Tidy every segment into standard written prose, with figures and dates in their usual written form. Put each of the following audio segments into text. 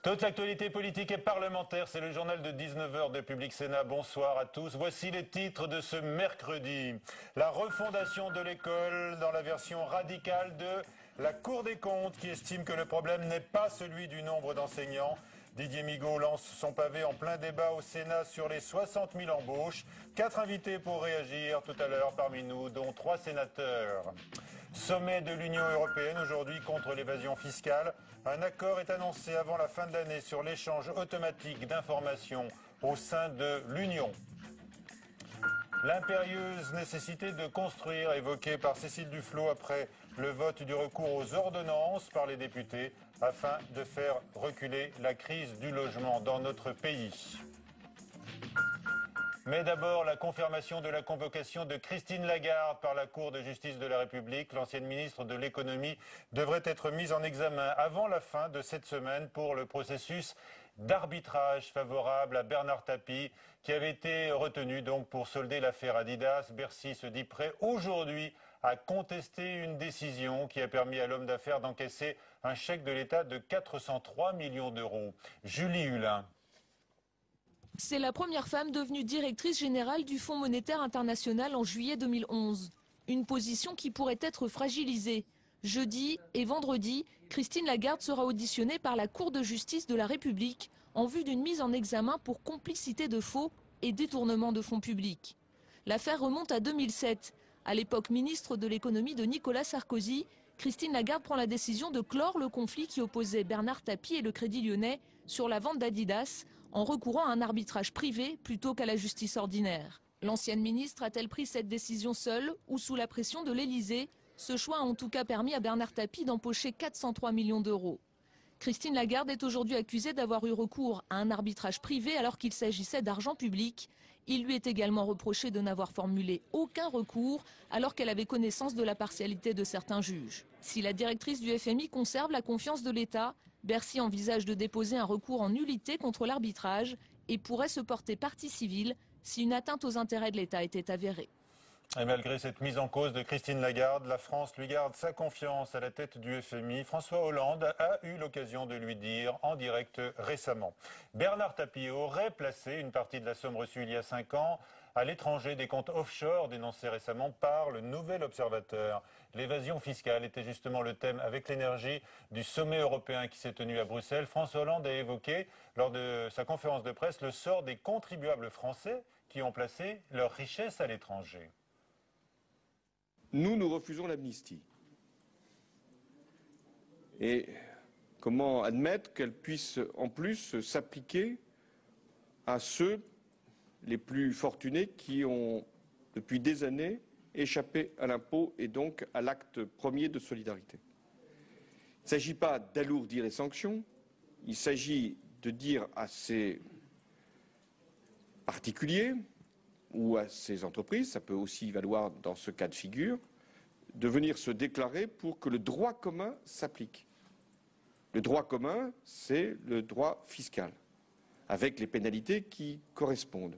Toute l'actualité politique et parlementaire, c'est le journal de 19 h de Public Sénat. Bonsoir à tous. Voici les titres de ce mercredi. La refondation de l'école dans la version radicale de la Cour des comptes qui estime que le problème n'est pas celui du nombre d'enseignants. Didier Migaud lance son pavé en plein débat au Sénat sur les 60 000 embauches. 4 invités pour réagir tout à l'heure parmi nous, dont 3 sénateurs. Sommet de l'Union européenne aujourd'hui contre l'évasion fiscale. Un accord est annoncé avant la fin de l'année sur l'échange automatique d'informations au sein de l'Union. L'impérieuse nécessité de construire, évoquée par Cécile Duflot après le vote du recours aux ordonnances par les députés, afin de faire reculer la crise du logement dans notre pays. Mais d'abord, la confirmation de la convocation de Christine Lagarde par la Cour de justice de la République. L'ancienne ministre de l'économie devrait être mise en examen avant la fin de cette semaine pour le processus d'arbitrage favorable à Bernard Tapie, qui avait été retenu donc pour solder l'affaire Adidas. Bercy se dit prêt aujourd'hui à contester une décision qui a permis à l'homme d'affaires d'encaisser un chèque de l'État de 403 millions d'euros. Julie Hulin. C'est la première femme devenue directrice générale du Fonds monétaire international en juillet 2011. Une position qui pourrait être fragilisée. Jeudi et vendredi, Christine Lagarde sera auditionnée par la Cour de justice de la République en vue d'une mise en examen pour complicité de faux et détournement de fonds publics. L'affaire remonte à 2007. À l'époque ministre de l'économie de Nicolas Sarkozy, Christine Lagarde prend la décision de clore le conflit qui opposait Bernard Tapie et le Crédit Lyonnais sur la vente d'Adidas en recourant à un arbitrage privé plutôt qu'à la justice ordinaire. L'ancienne ministre a-t-elle pris cette décision seule ou sous la pression de l'Élysée? Ce choix a en tout cas permis à Bernard Tapie d'empocher 403 millions d'euros. Christine Lagarde est aujourd'hui accusée d'avoir eu recours à un arbitrage privé alors qu'il s'agissait d'argent public. Il lui est également reproché de n'avoir formulé aucun recours alors qu'elle avait connaissance de la partialité de certains juges. Si la directrice du FMI conserve la confiance de l'État, Bercy envisage de déposer un recours en nullité contre l'arbitrage et pourrait se porter partie civile si une atteinte aux intérêts de l'État était avérée. Et malgré cette mise en cause de Christine Lagarde, la France lui garde sa confiance à la tête du FMI. François Hollande a eu l'occasion de lui dire en direct récemment. Bernard Tapie aurait placé une partie de la somme reçue il y a 5 ans à l'étranger, des comptes offshore dénoncés récemment par le Nouvel Observateur. L'évasion fiscale était justement le thème avec l'énergie du sommet européen qui s'est tenu à Bruxelles. François Hollande a évoqué lors de sa conférence de presse le sort des contribuables français qui ont placé leur richesse à l'étranger. Nous refusons l'amnistie. Et comment admettre qu'elle puisse en plus s'appliquer à ceux les plus fortunés qui ont, depuis des années, échappé à l'impôt et donc à l'acte premier de solidarité. Il ne s'agit pas d'alourdir les sanctions, il s'agit de dire à ces particuliers ou à ces entreprises, ça peut aussi valoir dans ce cas de figure, de venir se déclarer pour que le droit commun s'applique. Le droit commun, c'est le droit fiscal, avec les pénalités qui correspondent.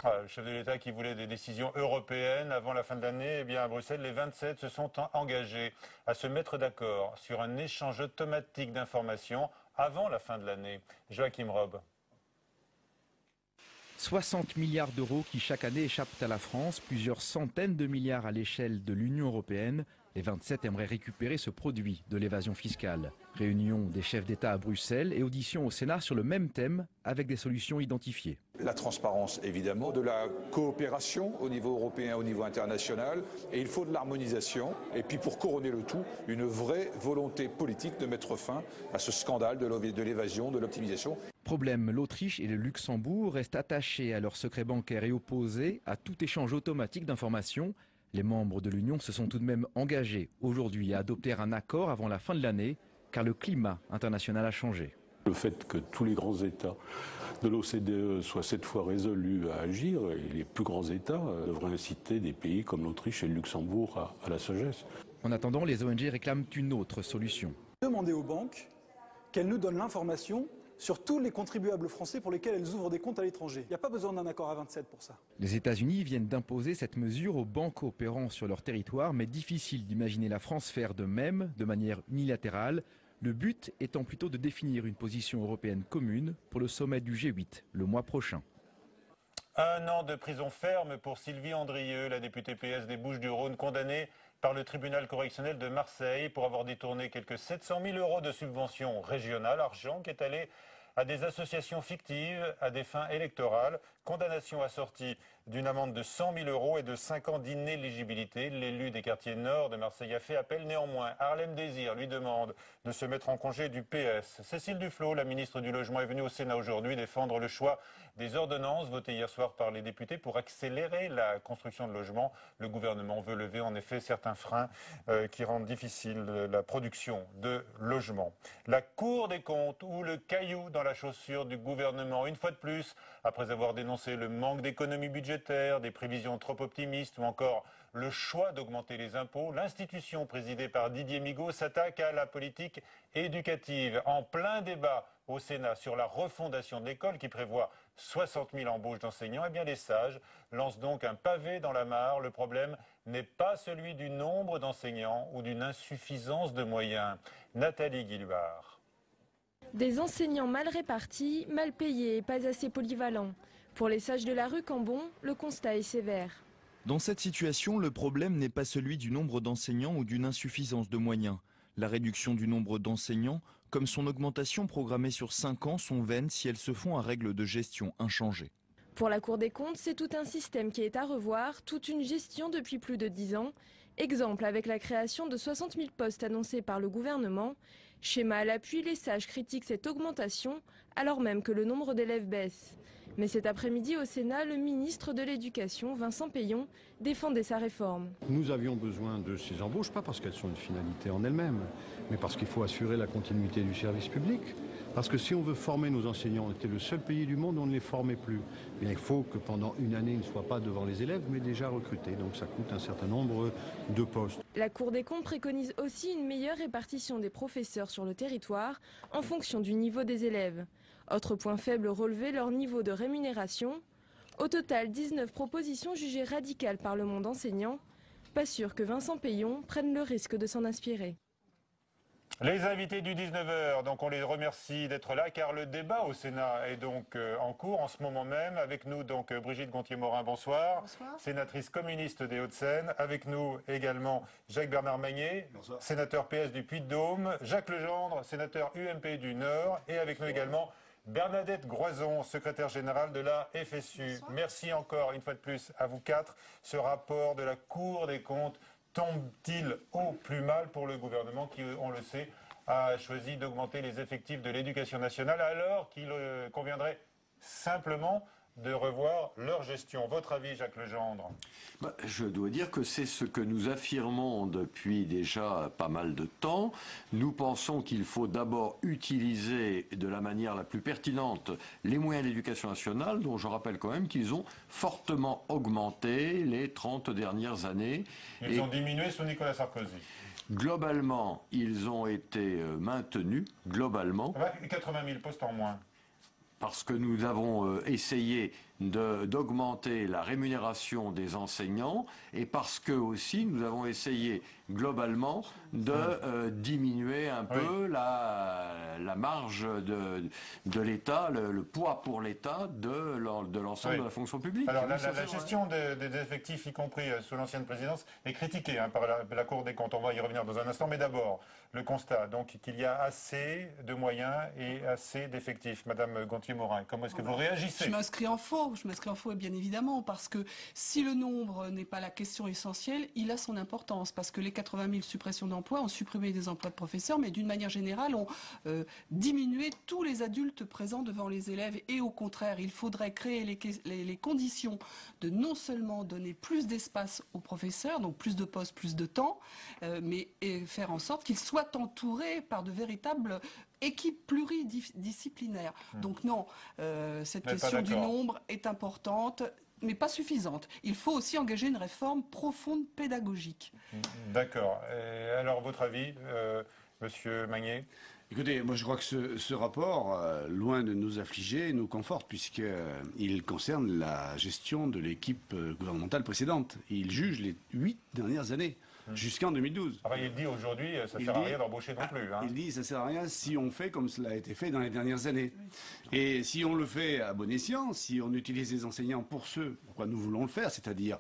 Le chef de l'État qui voulait des décisions européennes avant la fin de l'année, eh bien à Bruxelles, les 27 se sont engagés à se mettre d'accord sur un échange automatique d'informations avant la fin de l'année. Joachim Rob. 60 milliards d'euros qui chaque année échappent à la France, plusieurs centaines de milliards à l'échelle de l'Union européenne. Les 27 aimeraient récupérer ce produit de l'évasion fiscale. Réunion des chefs d'État à Bruxelles et audition au Sénat sur le même thème avec des solutions identifiées. La transparence évidemment, de la coopération au niveau européen, au niveau international, et il faut de l'harmonisation. Et puis pour couronner le tout, une vraie volonté politique de mettre fin à ce scandale de l'évasion, de l'optimisation. Problème, l'Autriche et le Luxembourg restent attachés à leur secret bancaire et opposés à tout échange automatique d'informations. Les membres de l'Union se sont tout de même engagés aujourd'hui à adopter un accord avant la fin de l'année, car le climat international a changé. Le fait que tous les grands États de l'OCDE soient cette fois résolus à agir, et les plus grands États devraient inciter des pays comme l'Autriche et le Luxembourg à la sagesse. En attendant, les ONG réclament une autre solution. Demander aux banques qu'elles nous donnent l'information sur tous les contribuables français pour lesquels elles ouvrent des comptes à l'étranger. Il n'y a pas besoin d'un accord à 27 pour ça. Les États-Unis viennent d'imposer cette mesure aux banques opérant sur leur territoire, mais difficile d'imaginer la France faire de même, de manière unilatérale. Le but étant plutôt de définir une position européenne commune pour le sommet du G8 le mois prochain. 1 an de prison ferme pour Sylvie Andrieux, la députée PS des Bouches-du-Rhône, condamnée par le tribunal correctionnel de Marseille pour avoir détourné quelques 700 000 € de subventions régionales, argent qui est allé à des associations fictives à des fins électorales. Condamnation assortie d'une amende de 100 000 € et de 5 ans d'inéligibilité. L'élu des quartiers nord de Marseille a fait appel néanmoins. Harlem Désir lui demande de se mettre en congé du PS. Cécile Duflot, la ministre du Logement, est venue au Sénat aujourd'hui défendre le choix des ordonnances votées hier soir par les députés pour accélérer la construction de logements. Le gouvernement veut lever en effet certains freins qui rendent difficile la production de logements. La Cour des comptes ou le caillou dans la chaussure du gouvernement, une fois de plus, après avoir dénoncé le manque d'économie budgétaire, des prévisions trop optimistes ou encore le choix d'augmenter les impôts, l'institution présidée par Didier Migaud s'attaque à la politique éducative. En plein débat au Sénat sur la refondation de l'école qui prévoit 60 000 embauches d'enseignants, eh bien les sages lancent donc un pavé dans la mare. Le problème n'est pas celui du nombre d'enseignants ou d'une insuffisance de moyens. Nathalie Guilluard. Des enseignants mal répartis, mal payés et pas assez polyvalents. Pour les sages de la rue Cambon, le constat est sévère. Dans cette situation, le problème n'est pas celui du nombre d'enseignants ou d'une insuffisance de moyens. La réduction du nombre d'enseignants, comme son augmentation programmée sur 5 ans, sont vaines si elles se font à règles de gestion inchangées. Pour la Cour des comptes, c'est tout un système qui est à revoir, toute une gestion depuis plus de 10 ans. Exemple avec la création de 60 000 postes annoncés par le gouvernement. Schéma à l'appui, les sages critiquent cette augmentation alors même que le nombre d'élèves baisse. Mais cet après-midi au Sénat, le ministre de l'Éducation, Vincent Peillon, défendait sa réforme. Nous avions besoin de ces embauches, pas parce qu'elles sont une finalité en elles-mêmes, mais parce qu'il faut assurer la continuité du service public. Parce que si on veut former nos enseignants, on était le seul pays du monde où on ne les formait plus. Bien, il faut que pendant une année, ils ne soient pas devant les élèves, mais déjà recrutés. Donc ça coûte un certain nombre de postes. La Cour des comptes préconise aussi une meilleure répartition des professeurs sur le territoire en fonction du niveau des élèves. Autre point faible relevé, leur niveau de rémunération. Au total, 19 propositions jugées radicales par le monde enseignant. Pas sûr que Vincent Peillon prenne le risque de s'en inspirer. Les invités du 19h, donc on les remercie d'être là car le débat au Sénat est donc en cours en ce moment même. Avec nous donc Brigitte Gonthier-Morin, bonsoir. Bonsoir. Sénatrice communiste des Hauts-de-Seine. Avec nous également Jacques-Bernard Magnier, bonsoir. Sénateur PS du Puy-de-Dôme. Jacques Legendre, sénateur UMP du Nord. Et avec nous également Bernadette Groison, secrétaire générale de la FSU. Bonsoir. Merci encore une fois de plus à vous quatre. Ce rapport de la Cour des comptes tombe-t-il au plus mal pour le gouvernement qui, on le sait, a choisi d'augmenter les effectifs de l'éducation nationale alors qu'il conviendrait simplement de revoir leur gestion. Votre avis, Jacques Legendre? Je dois dire que c'est ce que nous affirmons depuis déjà pas mal de temps. Nous pensons qu'il faut d'abord utiliser de la manière la plus pertinente les moyens de l'éducation nationale, dont je rappelle quand même qu'ils ont fortement augmenté les 30 dernières années. Ils ont diminué sous Nicolas Sarkozy. Globalement, ils ont été maintenus, globalement. 80 000 postes en moins. Parce que nous avons essayé d'augmenter la rémunération des enseignants et parce que aussi nous avons essayé globalement de diminuer un peu la marge de l'État, le poids pour l'État de l'ensemble de la fonction publique. Alors la gestion des effectifs, y compris sous l'ancienne présidence, est critiquée par la Cour des comptes. On va y revenir dans un instant, mais d'abord le constat, donc qu'il y a assez de moyens et assez d'effectifs. Madame Gonthier-Morin, comment est-ce que vous réagissez? Je m'inscris en faux, bien évidemment, parce que si le nombre n'est pas la question essentielle, il a son importance, parce que les 80 000 suppressions d'emplois ont supprimé des emplois de professeurs, mais d'une manière générale ont diminué tous les adultes présents devant les élèves, et au contraire, il faudrait créer les conditions de non seulement donner plus d'espace aux professeurs, donc plus de postes, plus de temps, mais faire en sorte qu'ils soient entourés par de véritables équipe pluridisciplinaire. Donc non, cette question du nombre est importante, mais pas suffisante. Il faut aussi engager une réforme profonde pédagogique. D'accord. Alors, votre avis, Monsieur Magnier? Écoutez, moi je crois que ce rapport, loin de nous affliger, nous conforte, puisqu'il concerne la gestion de l'équipe gouvernementale précédente. Il juge les 8 dernières années. jusqu'en 2012. Enfin, il dit aujourd'hui, ça ne sert à rien d'embaucher non plus. Hein. Il dit, ça ne sert à rien si on fait comme cela a été fait dans les dernières années. Et si on le fait à bon escient, si on utilise les enseignants pour ce pourquoi nous voulons le faire, c'est-à-dire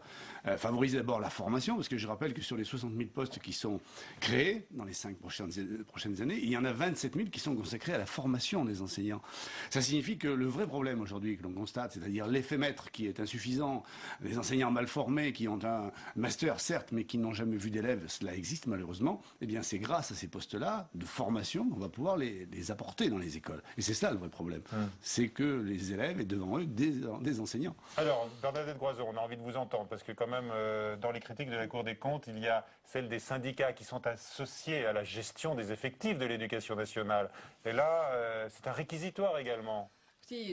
favoriser d'abord la formation, parce que je rappelle que sur les 60 000 postes qui sont créés dans les 5 prochaines années, il y en a 27 000 qui sont consacrés à la formation des enseignants. Ça signifie que le vrai problème aujourd'hui que l'on constate, c'est-à-dire l'effet maître qui est insuffisant, les enseignants mal formés qui ont un master certes, mais qui n'ont jamais vu d'élèves, cela existe malheureusement, eh bien c'est grâce à ces postes-là de formation qu'on va pouvoir les apporter dans les écoles. Et c'est ça le vrai problème. C'est que les élèves aient devant eux des enseignants. Alors, Bernadette Groison, on a envie de vous entendre, parce que quand même, dans les critiques de la Cour des comptes, il y a celle des syndicats qui sont associés à la gestion des effectifs de l'éducation nationale. Et là, c'est un réquisitoire également.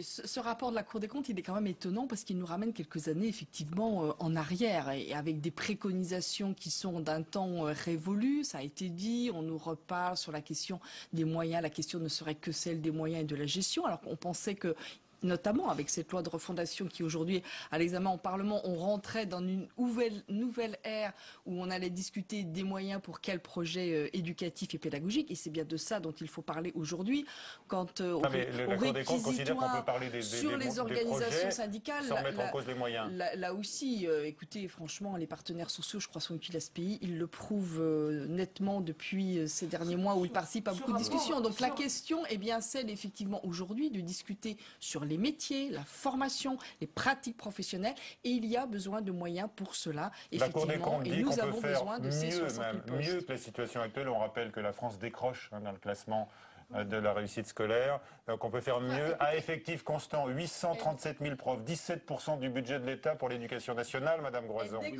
Ce rapport de la Cour des comptes, il est quand même étonnant parce qu'il nous ramène quelques années effectivement en arrière et avec des préconisations qui sont d'un temps révolu. Ça a été dit, on nous reparle sur la question des moyens. La question ne serait que celle des moyens et de la gestion, alors qu'on pensait que notamment avec cette loi de refondation qui aujourd'hui à l'examen au Parlement, on rentrait dans une nouvelle ère où on allait discuter des moyens pour quel projet éducatif et pédagogique, et c'est bien de ça dont il faut parler aujourd'hui. Quand on réquisitoire sur les organisations syndicales, sans mettre en cause les moyens. Là aussi, écoutez, franchement, les partenaires sociaux, je crois, sont utiles à ce pays. Ils le prouvent nettement depuis ces derniers mois où ils participent à beaucoup de discussions. Donc la question est bien celle, effectivement, aujourd'hui, de discuter sur les métiers, la formation, les pratiques professionnelles, et il y a besoin de moyens pour cela, effectivement, et nous avons besoin de ces 60 000 postes. Mieux que la situation actuelle. On rappelle que la France décroche dans le classement de la réussite scolaire. Donc on peut faire mieux. À effectif constant, 837 000 profs, 17% du budget de l'État pour l'éducation nationale, Madame Groison. Elle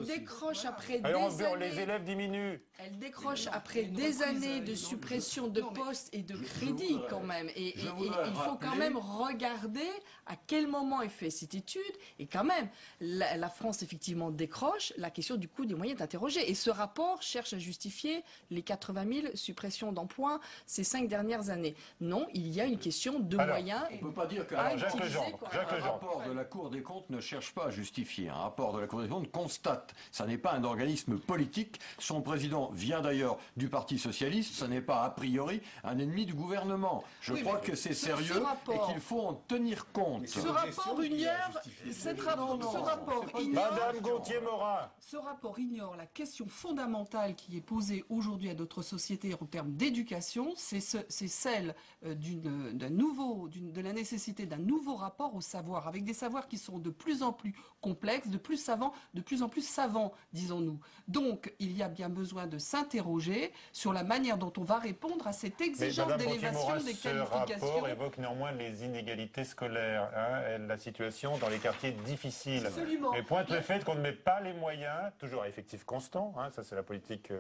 décroche après des années. Les élèves diminuent. Elle décroche après des années de suppression de postes et de crédits quand même. Et il faut quand même regarder à quel moment est faite cette étude. Et quand même, la France effectivement décroche. La question du coût des moyens est interrogée. Et ce rapport cherche à justifier les 80 000 suppressions d'emplois ces 5 dernières années. Non, il y a une question de moyens. On ne peut pas dire qu'un rapport de la Cour des comptes ne cherche pas à justifier. Un rapport de la Cour des comptes constate. Ça n'est pas un organisme politique. Son président vient d'ailleurs du Parti socialiste. Ça n'est pas a priori un ennemi du gouvernement. Je crois que c'est sérieux et qu'il faut en tenir compte. Ce rapport ignore, Madame Gauthier-Morin. Ce rapport ignore la question fondamentale qui est posée aujourd'hui à notre société en termes d'éducation. C'est celle de la nécessité d'un nouveau rapport au savoir, avec des savoirs qui sont de plus en plus complexes, de plus en plus savants, disons-nous. Donc, il y a bien besoin de s'interroger sur la manière dont on va répondre à cette exigence d'élévation des qualifications. Ce rapport évoque néanmoins les inégalités scolaires, la situation dans les quartiers difficiles. Absolument. Et pointe le fait qu'on ne met pas les moyens, toujours à effectif constant, ça c'est la politique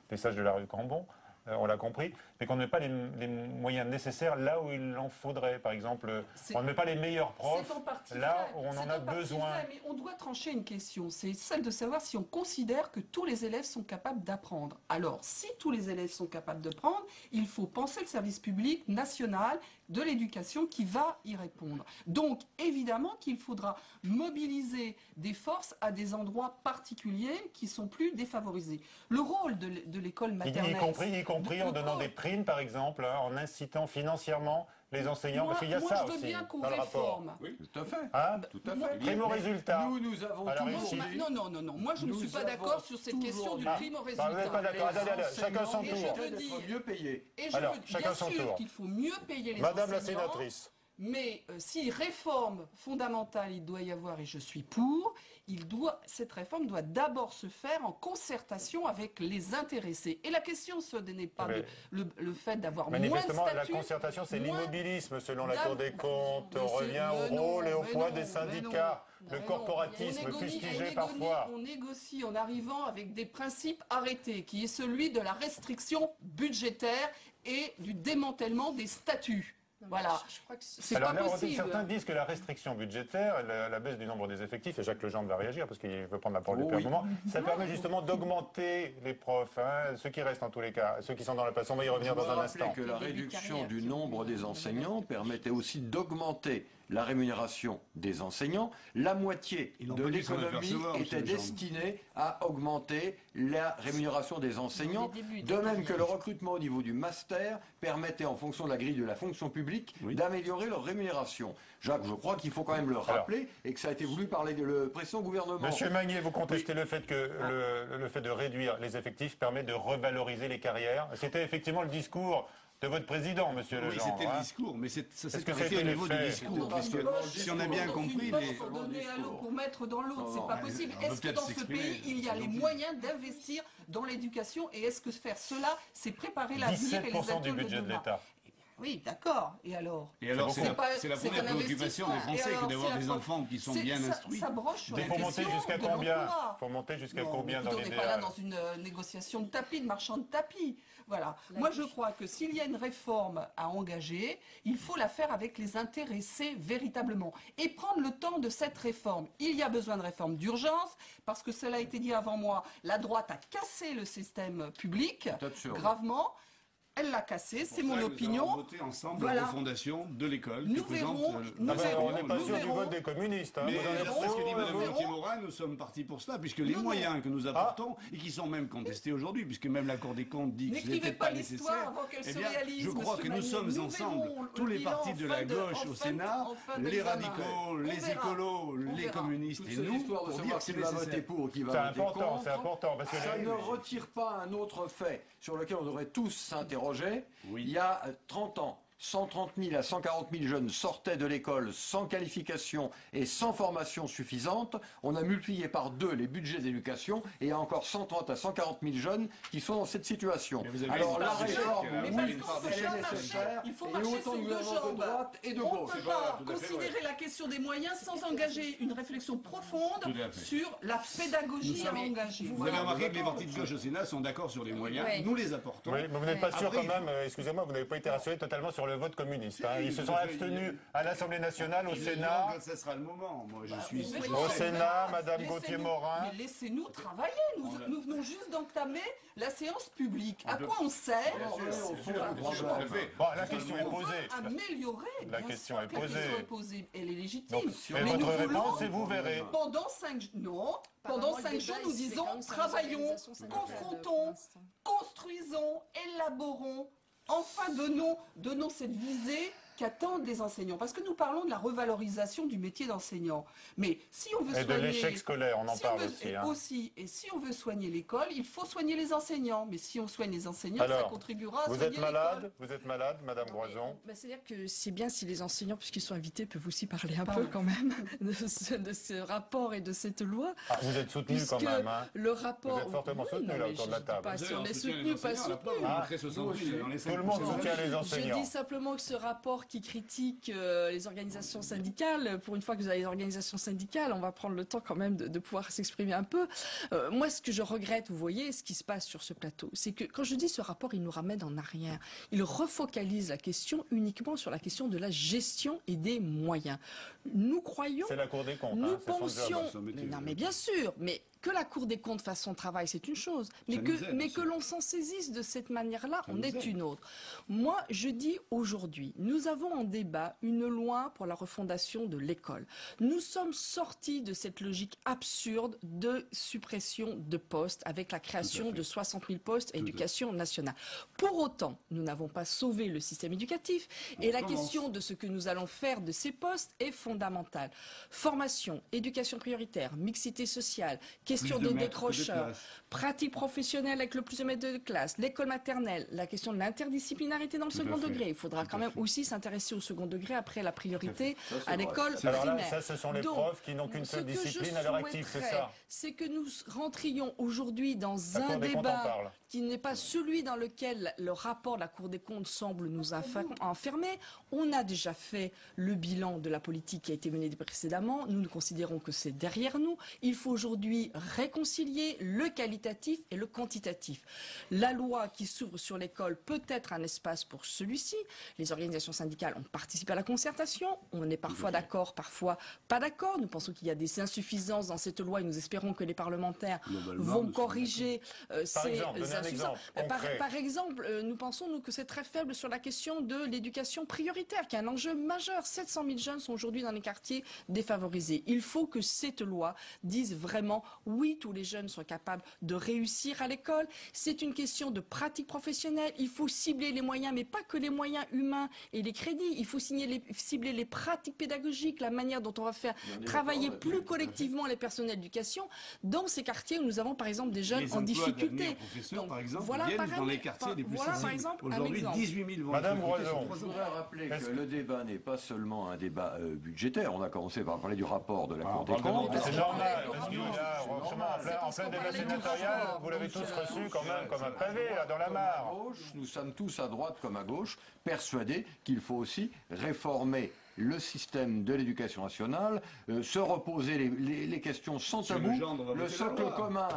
des sages de la rue Cambon, on l'a compris, mais qu'on ne met pas les moyens nécessaires là où il en faudrait. Par exemple, on ne met pas les meilleurs profs là où on en a besoin. Mais on doit trancher une question, c'est celle de savoir si on considère que tous les élèves sont capables d'apprendre. Alors, si tous les élèves sont capables d'apprendre, il faut penser le service public national de l'éducation qui va y répondre. Donc, évidemment qu'il faudra mobiliser des forces à des endroits particuliers qui sont plus défavorisés. Le rôle de l'école maternelle... Y compris en donnant des primes, par exemple, en incitant financièrement les enseignants, parce qu'il y a ça aussi dans le rapport. Oui, tout à fait. Tout à fait. Prime au résultat. Nous avons Non. Moi, je ne suis pas d'accord sur cette question du prime au résultat. Vous n'êtes pas d'accord. Chacun son tour. Il faut mieux payer. Et je veux dire, bien sûr qu'il faut mieux payer les enseignants. Madame la sénatrice. Mais si réforme fondamentale il doit y avoir, et je suis pour, cette réforme doit d'abord se faire en concertation avec les intéressés. Et la question, ce n'est pas le fait d'avoir moins de statut. Manifestement, la concertation, c'est l'immobilisme, selon la Cour des comptes. On revient au rôle et au poids des syndicats. Le corporatisme, fustigé parfois. On négocie en arrivant avec des principes arrêtés, qui est celui de la restriction budgétaire et du démantèlement des statuts. Voilà. Je crois que c'est Alors, pas là, possible. certains disent que la restriction budgétaire, la baisse du nombre des effectifs, et Jacques Legendre va réagir parce qu'il veut prendre la parole depuis un moment, ça permet justement d'augmenter les profs, hein, ceux qui restent en tous les cas, ceux qui sont dans la place. On va y revenir dans un instant. Que la réduction du nombre des enseignants permettait aussi d'augmenter la rémunération des enseignants. La moitié de l'économie était destinée à augmenter la rémunération des enseignants, de même que le recrutement au niveau du master permettait, en fonction de la grille de la fonction publique, d'améliorer leur rémunération. Jacques, je crois qu'il faut quand même le rappeler et que ça a été voulu par le précédent gouvernement. Monsieur Magnier, vous contestez le fait que le fait de réduire les effectifs permet de revaloriser les carrières. C'était effectivement le discours de votre président, monsieur Legendre. Oui, c'était le discours, mais ça s'est arrêté au niveau du discours. Parce que si on a bien compris... Pour donner à l'eau, pour mettre dans l'autre, c'est pas possible. Est-ce que dans ce pays, il y a les moyens d'investir dans l'éducation et est-ce que faire cela, c'est préparer l'avenir et les atouts du budget de l'État. Oui, d'accord. Et alors c'est la première préoccupation des Français que d'avoir des enfants qui sont bien instruits. Ça broche sur la question de l'emploi. Il faut monter jusqu'à combien dans l'idéal? On n'est pas là dans une négociation de tapis, de marchand de tapis. Voilà. Moi, je crois que s'il y a une réforme à engager, il faut la faire avec les intéressés véritablement et prendre le temps de cette réforme. Il y a besoin de réforme d'urgence parce que cela a été dit avant moi, la droite a cassé le système public gravement. Elle l'a cassé, c'est mon opinion. Nous avons voté ensemble la refondation de l'école. Nous verrons. On n'est pas sûr du vote des communistes. Mais c'est ce que dit Mme Gauthier-Morin, nous sommes partis pour cela, puisque les moyens que nous apportons, et qui sont même contestés aujourd'hui, puisque même la Cour des comptes dit que ce n'était pas nécessaire, je crois que nous sommes ensemble, tous les partis de la gauche au Sénat, les radicaux, les écolos, les communistes et nous, pour dire que c'est nécessaire. C'est important, c'est important. Parce que ça ne retire pas un autre fait sur lequel on devrait tous s'interroger. Il y a 30 ans, 130 000 à 140 000 jeunes sortaient de l'école sans qualification et sans formation suffisante. On a multiplié par 2 les budgets d'éducation et il y a encore 130 à 140 000 jeunes qui sont dans cette situation. Alors la réforme, elle est nécessaire. Il faut marcher sur 2 jambes. De droite et de gauche. On ne peut pas considérer la question des moyens sans engager une réflexion profonde sur la pédagogie à engager. Vous avez remarqué que les partis de gauche au Sénat sont d'accord sur les moyens. Nous les apportons. Oui, mais vous n'êtes pas sûr quand même, excusez-moi, vous n'avez pas été rassuré totalement sur le vote communiste. Ils se sont abstenus à l'Assemblée nationale, au Sénat. Ça sera le moment. Moi, je suis au Sénat, Madame Gauthier-Morin. Mais laissez-nous travailler. Nous venons juste d'entamer la séance publique. À quoi on sert? La question est posée. Améliorer. La question est posée. Elle est légitime. Mais votre réponse, et vous verrez. Pendant 5 jours, nous disons travaillons, confrontons, construisons, élaborons. Enfin, donnons cette visée qu'attendent les enseignants. Parce que nous parlons de la revalorisation du métier d'enseignant. Mais si on veut soigner... Et de l'échec scolaire, on en parle aussi. Et si on veut soigner l'école, il faut soigner les enseignants. Mais si on soigne les enseignants, ça contribuera à soigner l'école. Vous êtes malade, Madame Groison? C'est-à-dire que c'est bien si les enseignants, puisqu'ils sont invités, peuvent aussi parler un peu quand même de ce rapport et de cette loi. Vous êtes soutenu quand même. Le rapport... Vous êtes fortement soutenu là autour de la table. Pas si on est soutenu, pas soutenu. Tout le monde soutient les enseignants. Je dis simplement que ce rapport qui critique les organisations syndicales, pour une fois que vous avez les organisations syndicales, on va prendre le temps quand même de pouvoir s'exprimer un peu. Moi, ce que je regrette, vous voyez, ce qui se passe sur ce plateau, c'est que quand je dis ce rapport, il nous ramène en arrière. Il refocalise la question uniquement sur la question de la gestion et des moyens. Nous croyons... C'est la Cour des comptes. Nous pensions... Mais bien sûr, mais... Que la Cour des comptes fasse son travail, c'est une chose. Mais que l'on s'en saisisse de cette manière-là, on est une autre. Moi, je dis aujourd'hui, nous avons en débat une loi pour la refondation de l'école. Nous sommes sortis de cette logique absurde de suppression de postes avec la création de 60 000 postes à l'éducation nationale. Pour autant, nous n'avons pas sauvé le système éducatif et la question de ce que nous allons faire de ces postes est fondamentale. Formation, éducation prioritaire, mixité sociale, question de décrocheurs, pratique professionnelle avec le plus de maîtres de classe, l'école maternelle, la question de l'interdisciplinarité dans le second degré. Il faudra quand même aussi s'intéresser au second degré après la priorité à l'école primaire. Alors là, ça, ce sont les profs qui n'ont qu'une seule discipline à leur actif, c'est ça? C'est que nous rentrions aujourd'hui dans un débat qui n'est pas celui dans lequel le rapport de la Cour des comptes semble nous enfermer. On a déjà fait le bilan de la politique qui a été menée précédemment. Nous considérons que c'est derrière nous. Il faut aujourd'hui réconcilier le qualitatif et le quantitatif. La loi qui s'ouvre sur l'école peut être un espace pour celui-ci. Les organisations syndicales ont participé à la concertation. On est parfois d'accord, parfois pas d'accord. Nous pensons qu'il y a des insuffisances dans cette loi et nous espérons que les parlementaires vont corriger ces insuffisances. Par exemple, nous pensons que c'est très faible sur la question de l'éducation prioritaire, qui est un enjeu majeur. 700 000 jeunes sont aujourd'hui dans les quartiers défavorisés. Il faut que cette loi dise vraiment oui, tous les jeunes sont capables de réussir à l'école. C'est une question de pratique professionnelle. Il faut cibler les moyens, mais pas que les moyens humains et les crédits. Il faut cibler les pratiques pédagogiques, la manière dont on va faire travailler plus collectivement les personnels d'éducation dans ces quartiers où nous avons par exemple des jeunes en difficulté. Donc, par exemple, viennent dans les quartiers les plus sensibles. Aujourd'hui, 18 000 vont Madame Roison. Je voudrais rappeler que le débat n'est pas seulement un débat budgétaire. On a commencé par parler du rapport de la Cour des comptes. C'est normal, parce que là, en plein débat sénatorial, vous l'avez tous reçu quand même comme un pavé, là, dans la mare. Nous sommes tous à droite comme à gauche persuadés qu'il faut aussi réformer le système de l'éducation nationale, se reposer les questions sans tabou, le socle commun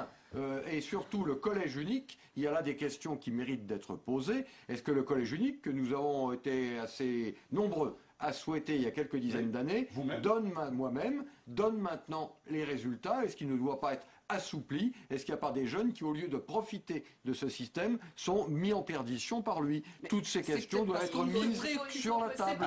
et surtout le collège unique. Il y a là des questions qui méritent d'être posées. Est-ce que le collège unique, que nous avons été assez nombreux à souhaiter il y a quelques dizaines d'années, donne maintenant les résultats? Est-ce qu'il ne doit pas être assoupli? Est-ce qu'il n'y a pas des jeunes qui, au lieu de profiter de ce système, sont mis en perdition par lui? Toutes ces questions doivent être mises sur la table.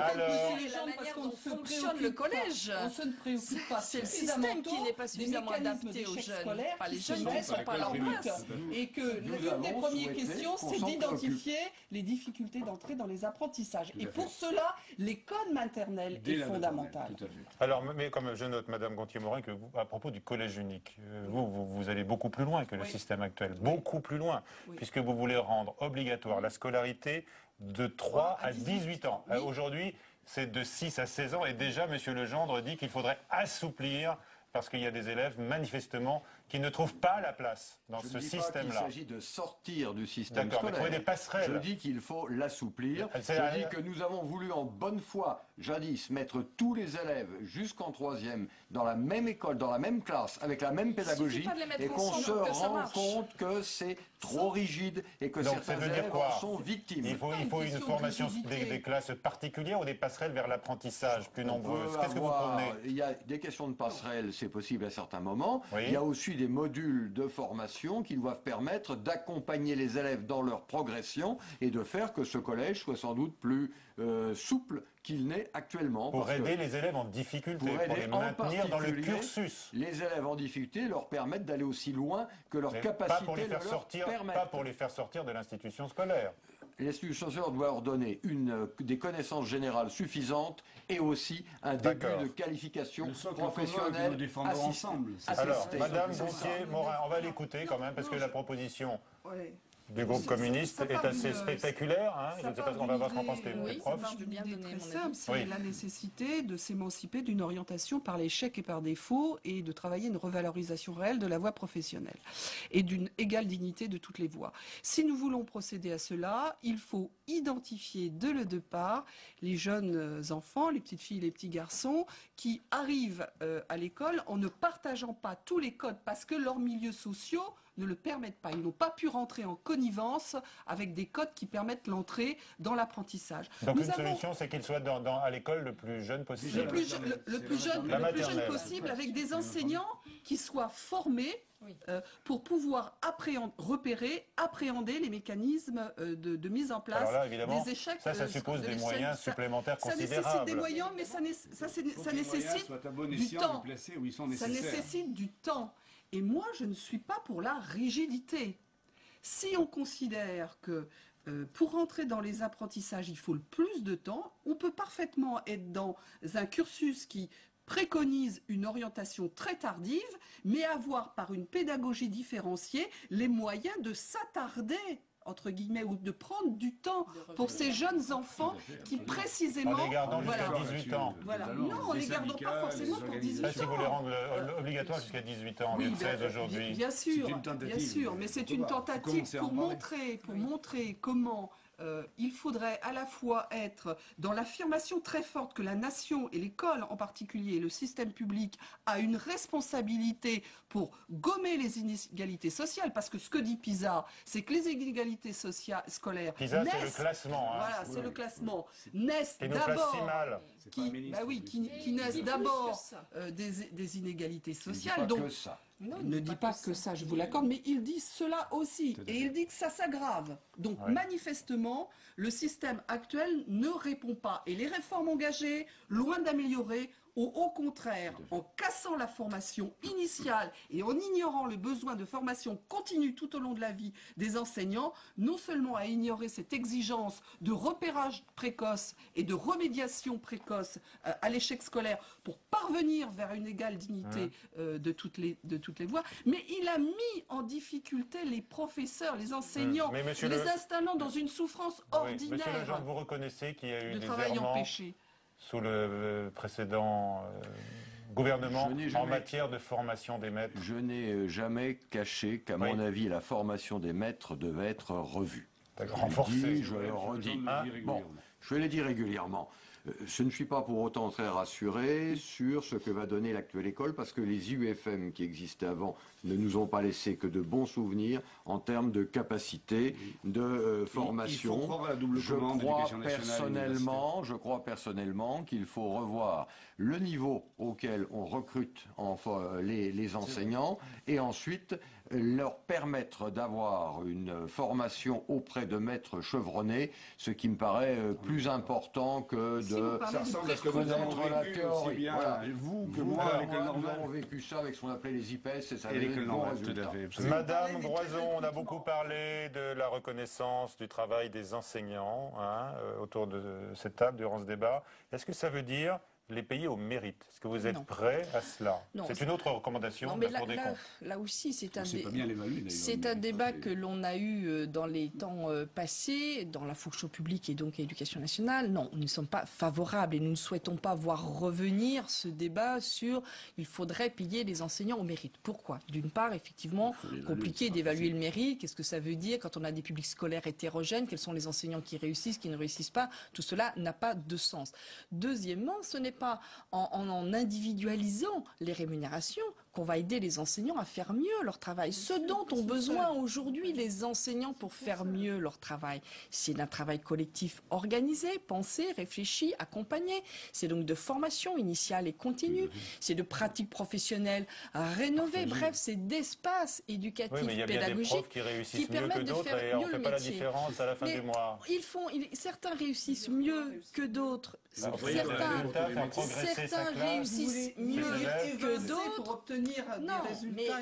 On fonctionne le collège. On se ne préoccupe pas. C'est le système qui n'est pas suffisamment adapté aux jeunes. Les jeunes ne sont pas à leur place. Et que l'une des premières questions, c'est d'identifier les difficultés d'entrée dans les apprentissages. Et pour cela, l'école maternelle est fondamentale. Alors, mais comme je note, Madame Gontier-Morin, que à propos du collège unique, vous allez beaucoup plus loin que le système actuel, beaucoup plus loin, puisque vous voulez rendre obligatoire la scolarité de 3 à 18 ans. Aujourd'hui, c'est de 6 à 16 ans, et déjà, Monsieur Legendre dit qu'il faudrait assouplir, parce qu'il y a des élèves, manifestement, qui ne trouvent pas la place dans ce système-là. Il s'agit de sortir du système scolaire. Trouver des passerelles. Je dis qu'il faut l'assouplir. Je dis que nous avons voulu en bonne foi, jadis, mettre tous les élèves jusqu'en 3e dans la même école, dans la même classe, avec la même pédagogie, et qu'on se rend compte que c'est trop rigide et que certains élèves en sont victimes. Il faut une formation des classes particulières ou des passerelles vers l'apprentissage plus nombreuses. Qu'est-ce que vous promenez? Il y a des questions de passerelles, c'est possible à certains moments. Il y a aussi des modules de formation qui doivent permettre d'accompagner les élèves dans leur progression et de faire que ce collège soit sans doute plus souple qu'il n'est actuellement. Pour aider les élèves en difficulté, pour les maintenir dans le cursus. Les élèves en difficulté leur permettent d'aller aussi loin que leur capacité leur permet. Pas pour les faire sortir de l'institution scolaire. L'institution scolaire doit leur donner des connaissances générales suffisantes et aussi un début de qualification professionnelle assistée. Alors, Madame Gontier-Morin, on va l'écouter quand même, parce que la proposition du groupe communiste est assez spectaculaire. Je ne sais pas, on va voir ce qu'en pensent les profs. Très simple, c'est la nécessité de s'émanciper d'une orientation par l'échec et par défaut et de travailler une revalorisation réelle de la voie professionnelle et d'une égale dignité de toutes les voies. Si nous voulons procéder à cela, il faut identifier dès le départ les jeunes enfants, les petites filles, les petits garçons qui arrivent à l'école en ne partageant pas tous les codes parce que leurs milieux sociaux ne le permettent pas. Ils n'ont pas pu rentrer en connivence avec des codes qui permettent l'entrée dans l'apprentissage. Donc une solution, c'est qu'ils soient à l'école le plus jeune possible. Le plus jeune possible, avec des enseignants qui soient formés pour pouvoir appréhender les mécanismes de mise en place des échecs. Ça suppose des moyens supplémentaires considérables. Ça nécessite des moyens, mais ça nécessite du temps. Ça nécessite du temps. Et moi, je ne suis pas pour la rigidité. Si on considère que pour entrer dans les apprentissages, il faut le plus de temps, on peut parfaitement être dans un cursus qui préconise une orientation très tardive, mais avoir par une pédagogie différenciée les moyens de s'attarder entre guillemets, ou de prendre du temps pour ces jeunes enfants qui précisément... En les gardant jusqu'à 18 ans. Non, en les gardant pas forcément pour 18 ans. Si vous les rendez obligatoires jusqu'à 18 ans, au lieu de 16 aujourd'hui. Bien sûr, mais c'est une tentative pour montrer comment il faudrait à la fois être dans l'affirmation très forte que la nation et l'école en particulier, le système public, a une responsabilité pour gommer les inégalités sociales, parce que ce que dit PISA, c'est que les inégalités scolaires PISA, naissent, c'est le classement. Hein. voilà, c'est le classement, naissent qui nous classe si d'abord, mal. qui naissent d'abord des inégalités sociales. Il Donc, que ça. non, il ne dit pas que ça, je vous l'accorde, mais il dit cela aussi. Et il dit que ça s'aggrave. Donc, manifestement, le système actuel ne répond pas. Et les réformes engagées, loin d'améliorer, au contraire, en cassant la formation initiale et en ignorant le besoin de formation continue tout au long de la vie des enseignants, non seulement à ignorer cette exigence de repérage précoce et de remédiation précoce à l'échec scolaire pour parvenir vers une égale dignité de toutes les voies, mais il a mis en difficulté les professeurs, les enseignants, les installant dans une souffrance ordinaire. Monsieur Legendre, vous reconnaissez qu'il y a eu de des travail errements empêché sous le précédent gouvernement en matière de formation des maîtres? Je n'ai jamais caché qu'à mon avis, la formation des maîtres devait être revue. Renforcée. Je le redis. Bon, je le dis régulièrement. Je ne suis pas pour autant très rassuré sur ce que va donner l'actuelle école, parce que les IUFM qui existaient avant ne nous ont pas laissé que de bons souvenirs en termes de capacité, de formation. Je crois personnellement qu'il faut revoir le niveau auquel on recrute les enseignants et ensuite leur permettre d'avoir une formation auprès de maîtres chevronnés, ce qui me paraît plus important que de connaître la théorie. Voilà. Vous que moi, avec le nous avons vécu ça avec ce qu'on appelait les IPS et ça et avait bon résultat. Madame Groison, on a beaucoup parlé de la reconnaissance du travail des enseignants autour de cette table durant ce débat. Est-ce que ça veut dire les payer au mérite? Est-ce que vous êtes prêt à cela? C'est une autre recommandation de la Cour des comptes. Là aussi, c'est un débat que l'on a eu dans les temps passés, dans la fonction publique et donc l'éducation nationale. Non, nous ne sommes pas favorables et nous ne souhaitons pas voir revenir ce débat sur il faudrait payer les enseignants au mérite. Pourquoi? D'une part, effectivement, compliqué d'évaluer le mérite. Qu'est-ce que ça veut dire quand on a des publics scolaires hétérogènes? Quels sont les enseignants qui réussissent, qui ne réussissent pas? Tout cela n'a pas de sens. Deuxièmement, ce n'est pas en individualisant les rémunérations qu'on va aider les enseignants à faire mieux leur travail. Ce dont ont besoin aujourd'hui les enseignants pour faire mieux leur travail, c'est d'un travail collectif organisé, pensé, réfléchi, accompagné. C'est donc de formation initiale et continue. C'est de pratiques professionnelles rénovées. Bref, c'est d'espaces éducatifs, pédagogiques qui permettent de faire mieux le métier. À la fin du mois. Certains réussissent mieux que d'autres. Certains réussissent mieux que d'autres pour obtenir des résultats.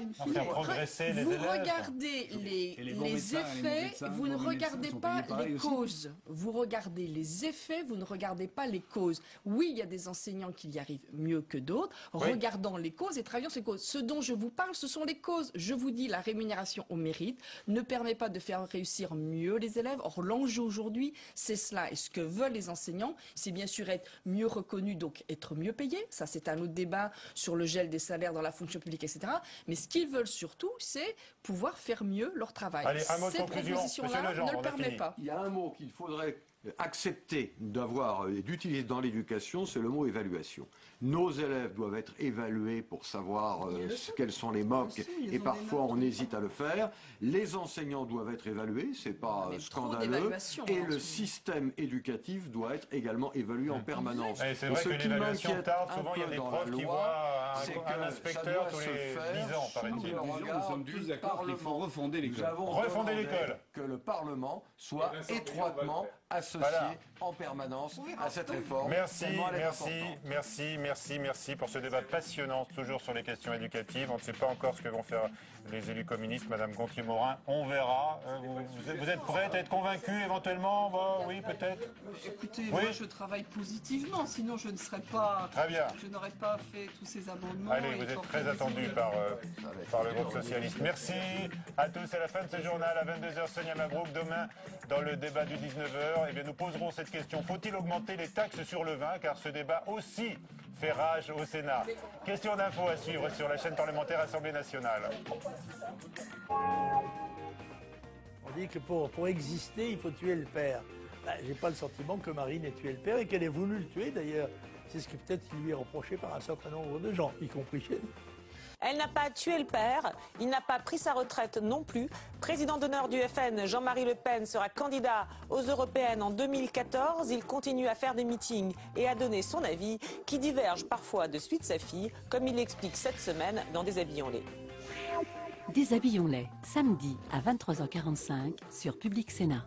Vous regardez les effets, vous ne regardez pas les causes. Vous regardez les effets, vous ne regardez pas les causes. Oui, il y a des enseignants qui y arrivent mieux que d'autres. Regardons les causes et travaillons ces causes. Ce dont je vous parle, ce sont les causes. Je vous dis, la rémunération au mérite ne permet pas de faire réussir mieux les élèves. Or, l'enjeu aujourd'hui, c'est cela. Et ce que veulent les enseignants, c'est bien sûr être mieux reconnus, donc être mieux payés. Ça, c'est un autre débat sur le gel des salaires dans la fonction publique, etc. Mais ce qu'ils veulent surtout, c'est pouvoir faire mieux leur travail. Allez, un mot de Cette conclusion. proposition-là ne le permet pas. Il y a un mot qu'il faudrait accepter d'avoir et d'utiliser dans l'éducation, c'est le mot évaluation. Nos élèves doivent être évalués pour savoir quels sont les mocs et parfois on hésite à le faire. Les enseignants doivent être évalués, c'est pas scandaleux. Et le système éducatif doit être également évalué en permanence. C'est vrai que l'évaluation tarde, souvent il y a des profs qui voient un inspecteur tous les 10 ans, paraît-il. Nous sommes tous d'accord qu'il faut refonder l'école. Refonder l'école. Que le Parlement soit étroitement associé en permanence à cette réforme. Merci pour ce débat passionnant, toujours sur les questions éducatives. On ne sait pas encore ce que vont faire les élus communistes, Madame Gontier-Morin. On verra. Vous êtes prête à être convaincue éventuellement? Oui, peut-être. Écoutez, moi je travaille positivement, sinon je ne serais pas. Très bien. Je n'aurais pas fait tous ces amendements. Allez, vous êtes très attendu par le groupe socialiste. Merci à tous. C'est la fin de ce journal. À 22h, Sonia Mabrouk. Demain, dans le débat du 19h, nous poserons cette question. Faut-il augmenter les taxes sur le vin? Car ce débat aussi fait rage au Sénat. Question d'info à suivre sur la chaîne parlementaire Assemblée nationale. On dit que pour exister, il faut tuer le père. J'ai pas le sentiment que Marine ait tué le père et qu'elle ait voulu le tuer d'ailleurs. C'est ce qui peut-être lui est reproché par un certain nombre de gens, y compris chez nous. Elle n'a pas tué le père, il n'a pas pris sa retraite non plus. Président d'honneur du FN, Jean-Marie Le Pen sera candidat aux européennes en 2014. Il continue à faire des meetings et à donner son avis qui diverge parfois de celui de sa fille, comme il l'explique cette semaine dans Déshabillons-les. Déshabillons-les, samedi à 23h45 sur Public Sénat.